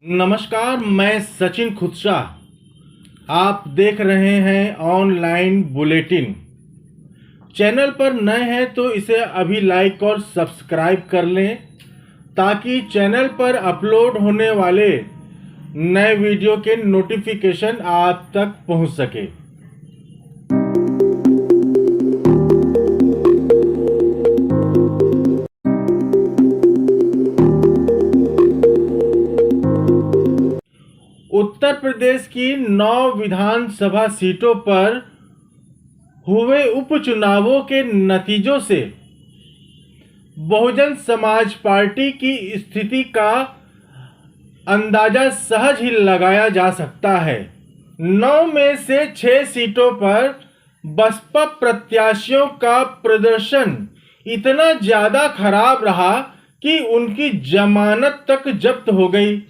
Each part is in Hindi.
नमस्कार, मैं सचिन खुदशा। आप देख रहे हैं ऑनलाइन बुलेटिन। चैनल पर नए हैं तो इसे अभी लाइक और सब्सक्राइब कर लें ताकि चैनल पर अपलोड होने वाले नए वीडियो के नोटिफिकेशन आप तक पहुंच सके। उत्तर प्रदेश की 9 विधानसभा सीटों पर हुए उपचुनावों के नतीजों से बहुजन समाज पार्टी की स्थिति का अंदाजा सहज ही लगाया जा सकता है। 9 में से 6 सीटों पर बसपा प्रत्याशियों का प्रदर्शन इतना ज्यादा खराब रहा कि उनकी जमानत तक जब्त हो गई।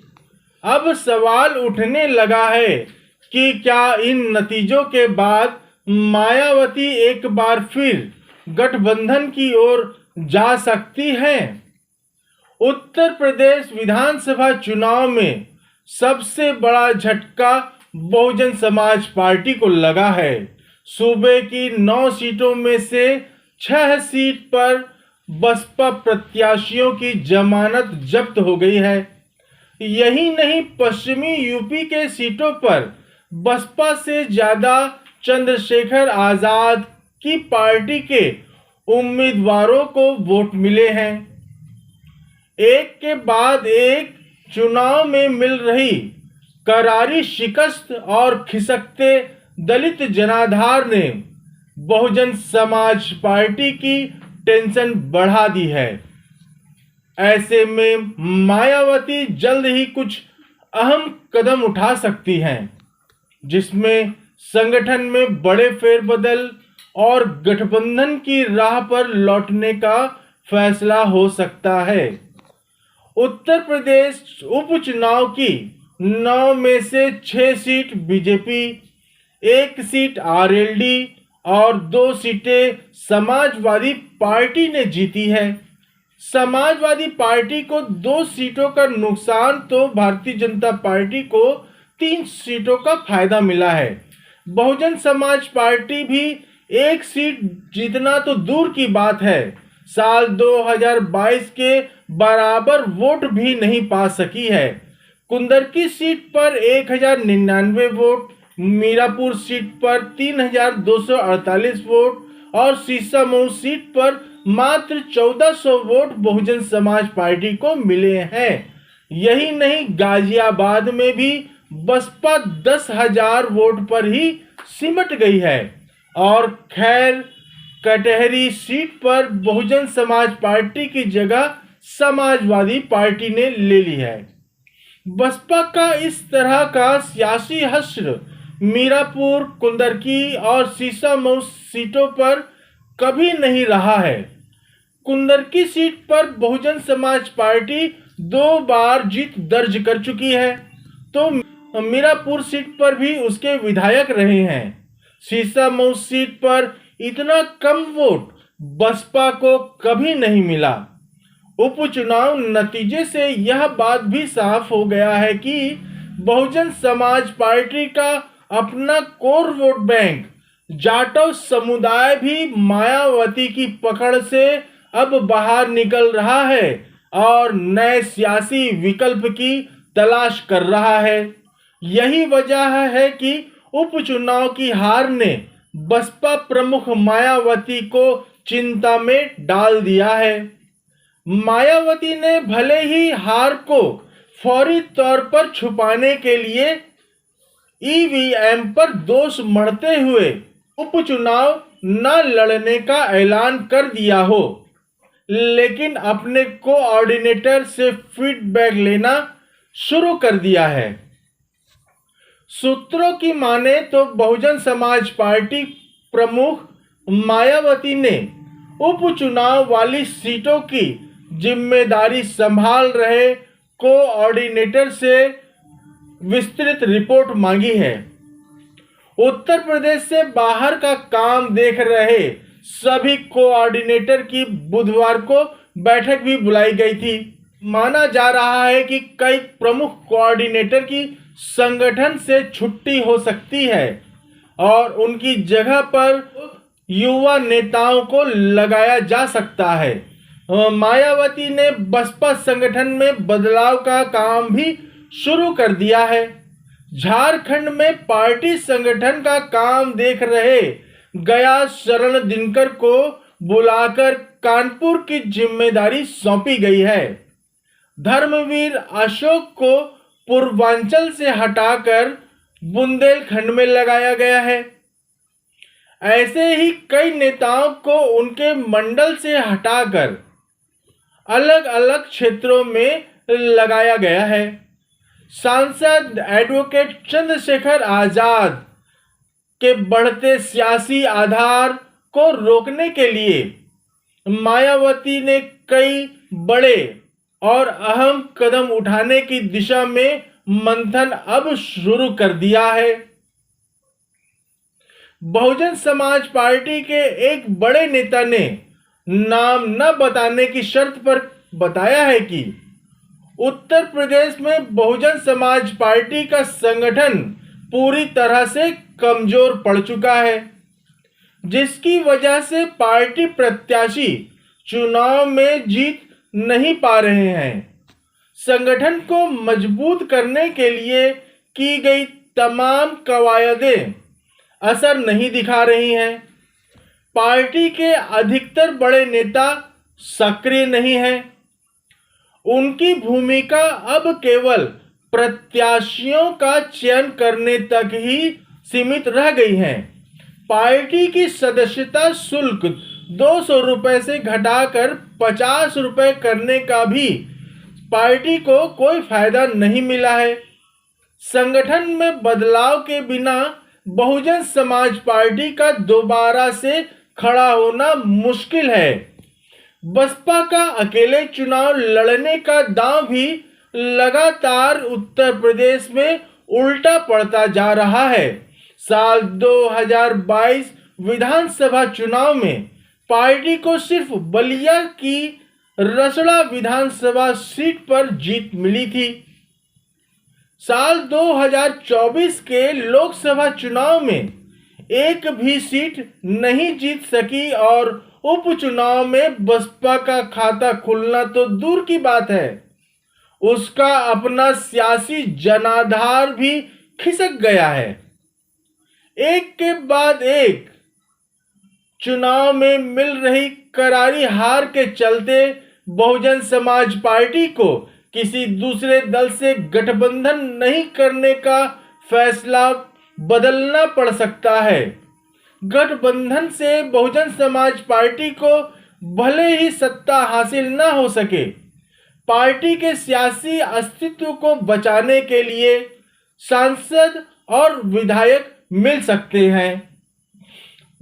अब सवाल उठने लगा है कि क्या इन नतीजों के बाद मायावती एक बार फिर गठबंधन की ओर जा सकती हैं? उत्तर प्रदेश विधानसभा चुनाव में सबसे बड़ा झटका बहुजन समाज पार्टी को लगा है। सूबे की 9 सीटों में से 6 सीट पर बसपा प्रत्याशियों की जमानत जब्त हो गई है। यही नहीं, पश्चिमी यूपी के सीटों पर बसपा से ज्यादा चंद्रशेखर आजाद की पार्टी के उम्मीदवारों को वोट मिले हैं। एक के बाद एक चुनाव में मिल रही करारी शिकस्त और खिसकते दलित जनाधार ने बहुजन समाज पार्टी की टेंशन बढ़ा दी है। ऐसे में मायावती जल्द ही कुछ अहम कदम उठा सकती हैं, जिसमें संगठन में बड़े फेरबदल और गठबंधन की राह पर लौटने का फैसला हो सकता है। उत्तर प्रदेश उपचुनाव की 9 में से 6 सीट बीजेपी, 1 सीट आरएलडी और 2 सीटें समाजवादी पार्टी ने जीती है। समाजवादी पार्टी को 2 सीटों का नुकसान तो भारतीय जनता पार्टी को 3 सीटों का फायदा मिला है। बहुजन समाज पार्टी भी 1 सीट जीतना तो दूर की बात है, साल 2022 के बराबर वोट भी नहीं पा सकी है। कुंदरकी सीट पर 1099 वोट, मीरापुर सीट पर 3248 वोट और सीसामऊ सीट पर मात्र 1400 वोट बहुजन समाज पार्टी को मिले हैं। यही नहीं, गाजियाबाद में भी बसपा 10,000 वोट पर ही सिमट गई है और खैर कटहरी सीट पर बहुजन समाज पार्टी की जगह समाजवादी पार्टी ने ले ली है। बसपा का इस तरह का सियासी हश्र मीरापुर, कुंदरकी और सीसामऊ सीटों पर कभी नहीं रहा है। कुंदरकी सीट पर बहुजन समाज पार्टी 2 बार जीत दर्ज कर चुकी है, तो मीरापुर सीट पर भी उसके विधायक रहे हैं। सीसामऊ सीट पर इतना कम वोट बसपा को कभी नहीं मिला। उपचुनाव नतीजे से यह बात भी साफ हो गया है कि बहुजन समाज पार्टी का अपना कोर वोट बैंक जाटव समुदाय भी मायावती की पकड़ से अब बाहर निकल रहा है और नए सियासी विकल्प की तलाश कर रहा है। यही वजह है कि उपचुनाव की हार ने बसपा प्रमुख मायावती को चिंता में डाल दिया है। मायावती ने भले ही हार को फौरी तौर पर छुपाने के लिए ईवीएम पर दोष मढ़ते हुए उपचुनाव न लड़ने का ऐलान कर दिया हो, लेकिन अपने कोऑर्डिनेटर से फीडबैक लेना शुरू कर दिया है। सूत्रों की माने तो बहुजन समाज पार्टी प्रमुख मायावती ने उपचुनाव वाली सीटों की जिम्मेदारी संभाल रहे कोऑर्डिनेटर से विस्तृत रिपोर्ट मांगी है। उत्तर प्रदेश से बाहर का काम देख रहे सभी कोऑर्डिनेटर की बुधवार को बैठक भी बुलाई गई थी। माना जा रहा है कि कई प्रमुख कोऑर्डिनेटर की संगठन से छुट्टी हो सकती है और उनकी जगह पर युवा नेताओं को लगाया जा सकता है। मायावती ने बसपा संगठन में बदलाव का काम भी शुरू कर दिया है। झारखंड में पार्टी संगठन का काम देख रहे गया शरण दिनकर को बुलाकर कानपुर की जिम्मेदारी सौंपी गई है। धर्मवीर अशोक को पूर्वांचल से हटाकर बुंदेलखंड में लगाया गया है। ऐसे ही कई नेताओं को उनके मंडल से हटाकर अलग अलग क्षेत्रों में लगाया गया है। सांसद एडवोकेट चंद्रशेखर आजाद के बढ़ते सियासी आधार को रोकने के लिए मायावती ने कई बड़े और अहम कदम उठाने की दिशा में मंथन अब शुरू कर दिया है। बहुजन समाज पार्टी के एक बड़े नेता ने नाम न बताने की शर्त पर बताया है कि उत्तर प्रदेश में बहुजन समाज पार्टी का संगठन पूरी तरह से कमजोर पड़ चुका है, जिसकी वजह से पार्टी प्रत्याशी चुनाव में जीत नहीं पा रहे हैं। संगठन को मजबूत करने के लिए की गई तमाम कवायदें असर नहीं दिखा रही हैं। पार्टी के अधिकतर बड़े नेता सक्रिय नहीं हैं। उनकी भूमिका अब केवल प्रत्याशियों का चयन करने तक ही सीमित रह गई है। पार्टी की सदस्यता शुल्क 200 रुपये से घटाकर 50 रुपये करने का भी पार्टी को कोई फायदा नहीं मिला है। संगठन में बदलाव के बिना बहुजन समाज पार्टी का दोबारा से खड़ा होना मुश्किल है। बसपा का अकेले चुनाव लड़ने का दांव भी लगातार उत्तर प्रदेश में उल्टा पड़ता जा रहा है। साल 2022 विधानसभा चुनाव में पार्टी को सिर्फ बलिया की रसड़ा विधानसभा सीट पर जीत मिली थी। साल 2024 के लोकसभा चुनाव में एक भी सीट नहीं जीत सकी और उपचुनाव में बसपा का खाता खुलना तो दूर की बात है, उसका अपना सियासी जनाधार भी खिसक गया है। एक के बाद एक चुनाव में मिल रही करारी हार के चलते बहुजन समाज पार्टी को किसी दूसरे दल से गठबंधन नहीं करने का फैसला बदलना पड़ सकता है। गठबंधन से बहुजन समाज पार्टी को भले ही सत्ता हासिल न हो सके, पार्टी के सियासी अस्तित्व को बचाने के लिए सांसद और विधायक मिल सकते हैं।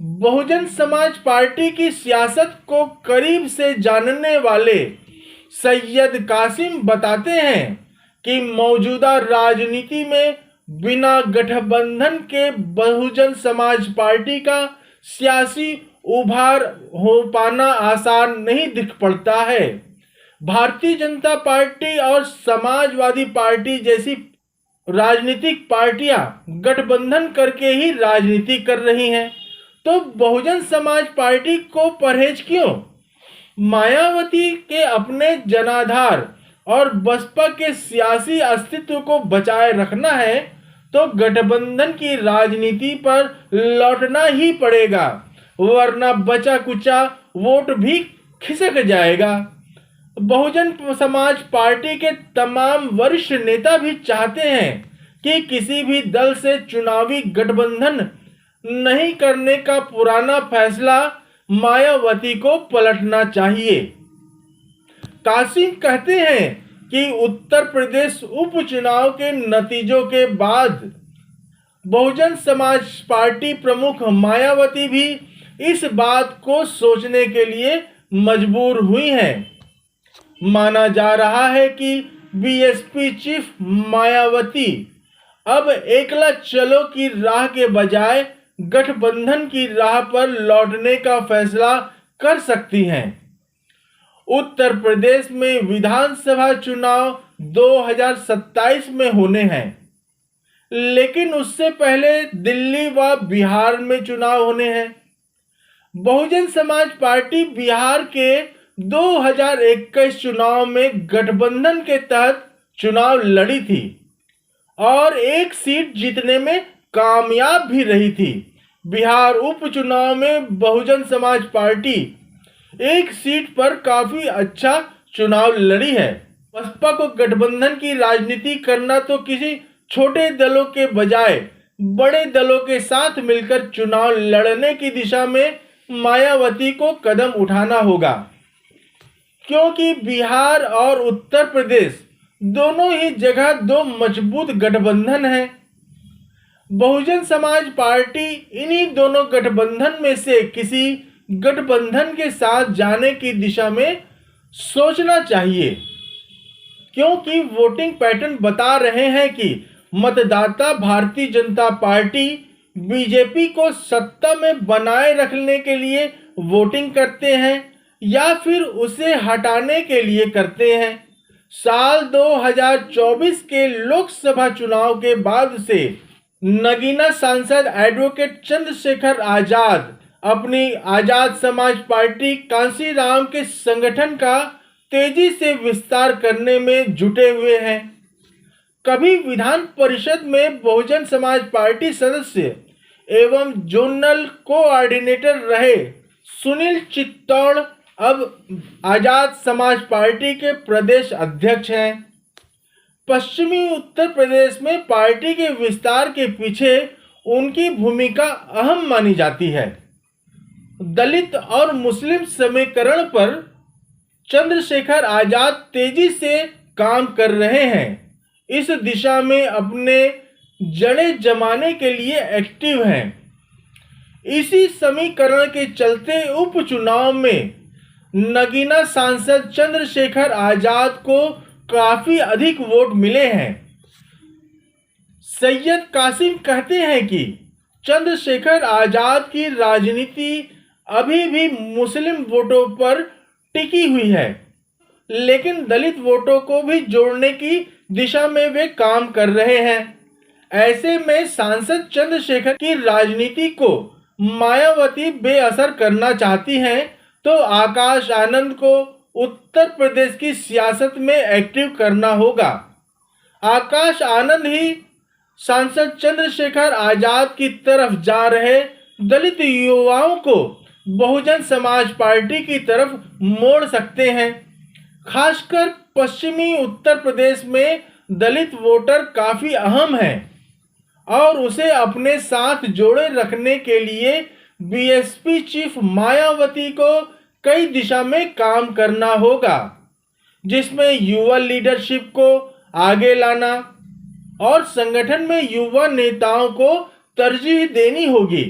बहुजन समाज पार्टी की सियासत को करीब से जानने वाले सैयद कासिम बताते हैं कि मौजूदा राजनीति में बिना गठबंधन के बहुजन समाज पार्टी का सियासी उभार हो पाना आसान नहीं दिख पड़ता है। भारतीय जनता पार्टी और समाजवादी पार्टी जैसी राजनीतिक पार्टियां गठबंधन करके ही राजनीति कर रही हैं, तो बहुजन समाज पार्टी को परहेज क्यों? मायावती के अपने जनाधार और बसपा के सियासी अस्तित्व को बचाए रखना है तो गठबंधन की राजनीति पर लौटना ही पड़ेगा, वरना बचा कुचा वोट भी खिसक जाएगा। बहुजन समाज पार्टी के तमाम वरिष्ठ नेता भी चाहते हैं कि किसी भी दल से चुनावी गठबंधन नहीं करने का पुराना फैसला मायावती को पलटना चाहिए। कासिम कहते हैं कि उत्तर प्रदेश उपचुनाव के नतीजों के बाद बहुजन समाज पार्टी प्रमुख मायावती भी इस बात को सोचने के लिए मजबूर हुई हैं। माना जा रहा है कि बीएसपी चीफ मायावती अब एकला चलो की राह के बजाय गठबंधन की राह पर लौटने का फैसला कर सकती हैं। उत्तर प्रदेश में विधानसभा चुनाव 2027 में होने हैं, लेकिन उससे पहले दिल्ली व बिहार में चुनाव होने हैं। बहुजन समाज पार्टी बिहार के 2021 चुनाव में गठबंधन के तहत चुनाव लड़ी थी और एक सीट जीतने में कामयाब भी रही थी। बिहार उपचुनाव में बहुजन समाज पार्टी एक सीट पर काफी अच्छा चुनाव लड़ी है। बसपा को गठबंधन की राजनीति करना तो किसी छोटे दलों के बजाय बड़े दलों के साथ मिलकर चुनाव लड़ने की दिशा में मायावती को कदम उठाना होगा, क्योंकि बिहार और उत्तर प्रदेश दोनों ही जगह दो मजबूत गठबंधन हैं। बहुजन समाज पार्टी इन्हीं दोनों गठबंधन में से किसी गठबंधन के साथ जाने की दिशा में सोचना चाहिए, क्योंकि वोटिंग पैटर्न बता रहे हैं कि मतदाता भारतीय जनता पार्टी बीजेपी को सत्ता में बनाए रखने के लिए वोटिंग करते हैं या फिर उसे हटाने के लिए करते हैं। साल 2024 के लोकसभा चुनाव के बाद से नगीना सांसद एडवोकेट चंद्रशेखर आजाद अपनी आजाद समाज पार्टी कांसीराम के संगठन का तेजी से विस्तार करने में जुटे हुए हैं। कभी विधान परिषद में बहुजन समाज पार्टी सदस्य एवं जोनल कोऑर्डिनेटर रहे सुनील चित्तौड़ अब आजाद समाज पार्टी के प्रदेश अध्यक्ष हैं। पश्चिमी उत्तर प्रदेश में पार्टी के विस्तार के पीछे उनकी भूमिका अहम मानी जाती है। दलित और मुस्लिम समीकरण पर चंद्रशेखर आजाद तेजी से काम कर रहे हैं। इस दिशा में अपने जड़ें जमाने के लिए एक्टिव हैं। इसी समीकरण के चलते उपचुनाव में नगीना सांसद चंद्रशेखर आजाद को काफी अधिक वोट मिले हैं। सैयद कासिम कहते हैं कि चंद्रशेखर आजाद की राजनीति अभी भी मुस्लिम वोटों पर टिकी हुई है, लेकिन दलित वोटों को भी जोड़ने की दिशा में वे काम कर रहे हैं। ऐसे में सांसद चंद्रशेखर की राजनीति को मायावती बेअसर करना चाहती हैं, तो आकाश आनंद को उत्तर प्रदेश की सियासत में एक्टिव करना होगा। आकाश आनंद ही सांसद चंद्रशेखर आजाद की तरफ जा रहे दलित युवाओं को बहुजन समाज पार्टी की तरफ मोड़ सकते हैं। खासकर पश्चिमी उत्तर प्रदेश में दलित वोटर काफी अहम है और उसे अपने साथ जोड़े रखने के लिए बीएसपी चीफ मायावती को कई दिशा में काम करना होगा, जिसमें युवा लीडरशिप को आगे लाना और संगठन में युवा नेताओं को तरजीह देनी होगी।